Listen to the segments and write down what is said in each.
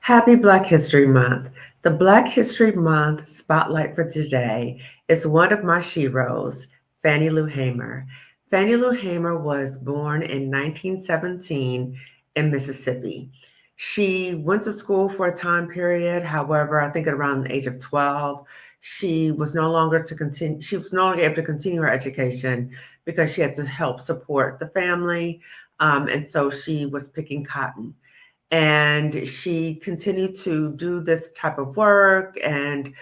Happy Black History Month. The Black History Month spotlight for today is one of my sheroes, Fannie Lou Hamer. Fannie Lou Hamer was born in 1917 in Mississippi. She went to school for a time period. However, I think at around the age of 12, she was no longer able to continue her education because she had to help support the family. And so she was picking cotton, and she continued to do this type of work. And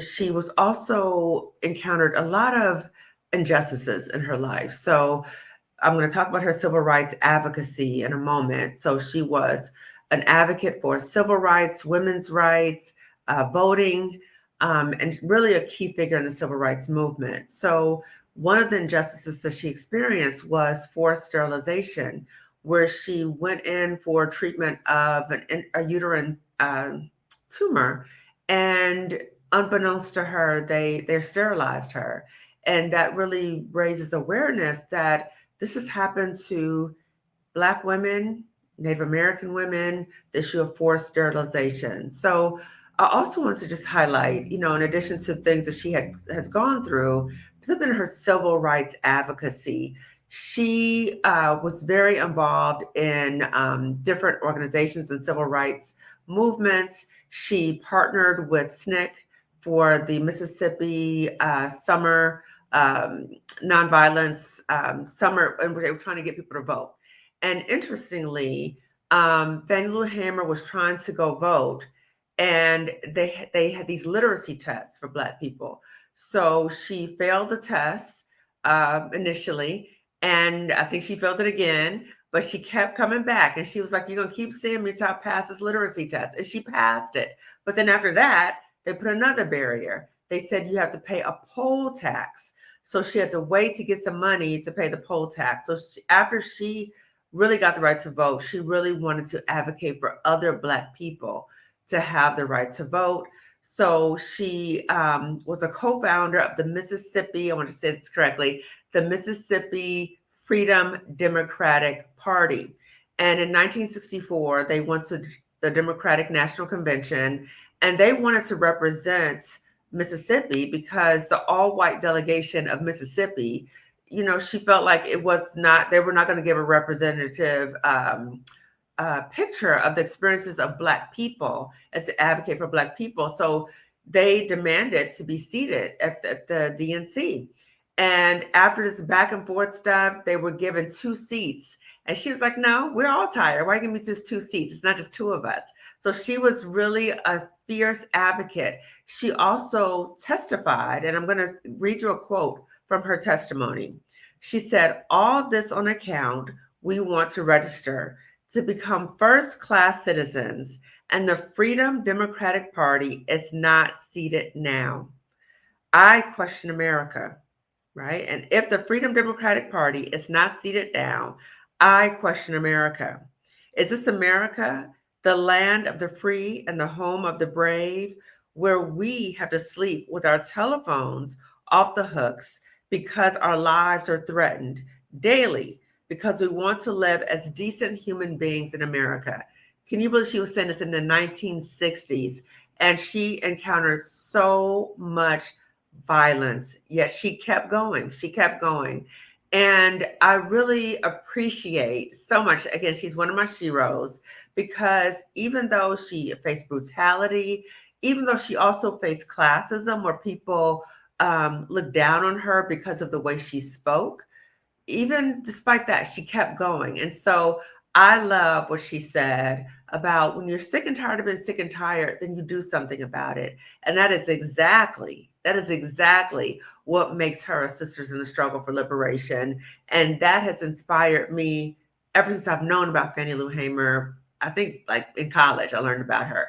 she was also encountered a lot of injustices in her life. So I'm going to talk about her civil rights advocacy in a moment. So she was an advocate for civil rights, women's rights, voting, and really a key figure in the civil rights movement. So one of the injustices that she experienced was forced sterilization, where she went in for treatment of a uterine tumor, and unbeknownst to her, they sterilized her. And that really raises awareness that this has happened to Black women, Native American women, the issue of forced sterilization. So I also want to just highlight, in addition to things that she has gone through, particularly in her civil rights advocacy, she was very involved in different organizations and civil rights movements. She partnered with SNCC for the Mississippi Summer Nonviolence Summer, and they were trying to get people to vote. And interestingly, Fannie Lou Hamer was trying to go vote, and they had these literacy tests for Black people. So she failed the test initially, and I think she failed it again, but she kept coming back, and she was like, "You're gonna keep seeing me until I pass this literacy test," and she passed it. But then after that, they put another barrier. They said you have to pay a poll tax. So she had to wait to get some money to pay the poll tax. So after she really got the right to vote, she really wanted to advocate for other Black people to have the right to vote. So she was a co-founder of the Mississippi, I want to say this correctly, the Mississippi Freedom Democratic Party. And in 1964, they went to the Democratic National Convention, and they wanted to represent Mississippi because the all-white delegation of Mississippi, she felt like they were not going to give a representative picture of the experiences of Black people and to advocate for Black people. So they demanded to be seated at the DNC. And after this back and forth stuff, they were given 2 seats. And she was like, "No, we're all tired. Why give me just 2 seats? It's not just 2 of us." So she was really a fierce advocate. She also testified, and I'm going to read you a quote from her testimony. She said, "All this on account, we want to register to become first-class citizens, and the Freedom Democratic Party is not seated now. I question America," right? "And if the Freedom Democratic Party is not seated now, I question America. Is this America, the land of the free and the home of the brave, where we have to sleep with our telephones off the hooks because our lives are threatened daily because we want to live as decent human beings in America?" Can you believe she was saying this in the 1960s? And she encountered so much violence, yet she kept going. She kept going. And I really appreciate so much. Again, she's one of my sheroes because even though she faced brutality, even though she also faced classism where people looked down on her because of the way she spoke, even despite that, she kept going. And so I love what she said about when you're sick and tired of being sick and tired, then you do something about it. And that is exactly what makes her a Sisters in the Struggle for Liberation. And that has inspired me ever since I've known about Fannie Lou Hamer. I think like in college, I learned about her.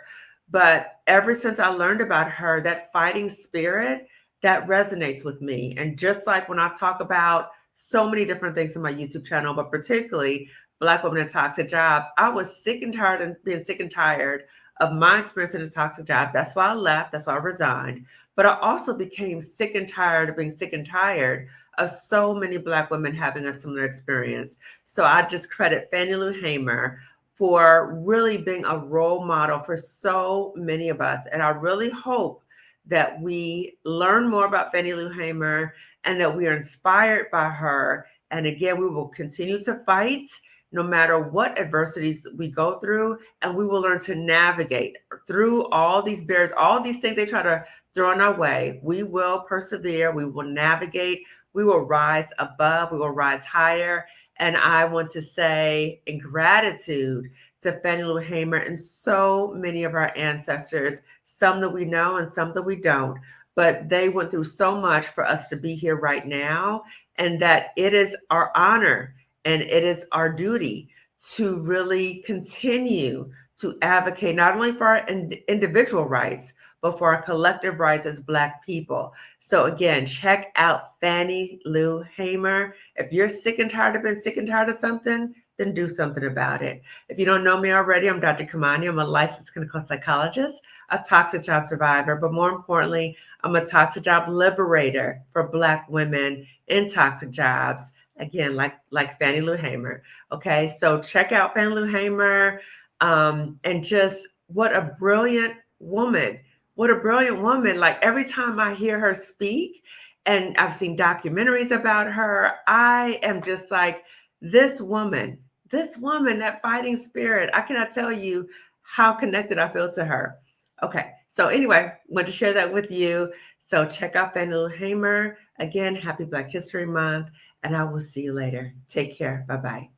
But ever since I learned about her, that fighting spirit, that resonates with me. And just like when I talk about so many different things on my YouTube channel, but particularly Black women in toxic jobs, I was sick and tired of being sick and tired of my experience in a toxic job. That's why I left. That's why I resigned. But I also became sick and tired of being sick and tired of so many Black women having a similar experience. So I just credit Fannie Lou Hamer for really being a role model for so many of us. And I really hope that we learn more about Fannie Lou Hamer and that we are inspired by her. And again, we will continue to fight no matter what adversities we go through, and we will learn to navigate through all these barriers, all these things they try to throw in our way. We will persevere, we will navigate, we will rise above, we will rise higher. And I want to say in gratitude to Fannie Lou Hamer and so many of our ancestors, some that we know and some that we don't, but they went through so much for us to be here right now, and that it is our honor and it is our duty to really continue to advocate not only for our individual rights, but for our collective rights as Black people. So again, check out Fannie Lou Hamer. If you're sick and tired of being sick and tired of something, then do something about it. If you don't know me already, I'm Dr. Kamani. I'm a licensed clinical psychologist, a toxic job survivor, but more importantly, I'm a toxic job liberator for Black women in toxic jobs. Again, like Fannie Lou Hamer. Okay, so check out Fannie Lou Hamer, and just what a brilliant woman. What a brilliant woman. Like every time I hear her speak, and I've seen documentaries about her, I am just like, this woman, that fighting spirit. I cannot tell you how connected I feel to her. Okay, so anyway, want to share that with you. So check out Fannie Lou Hamer. Again, happy Black History Month, and I will see you later. Take care. Bye-bye.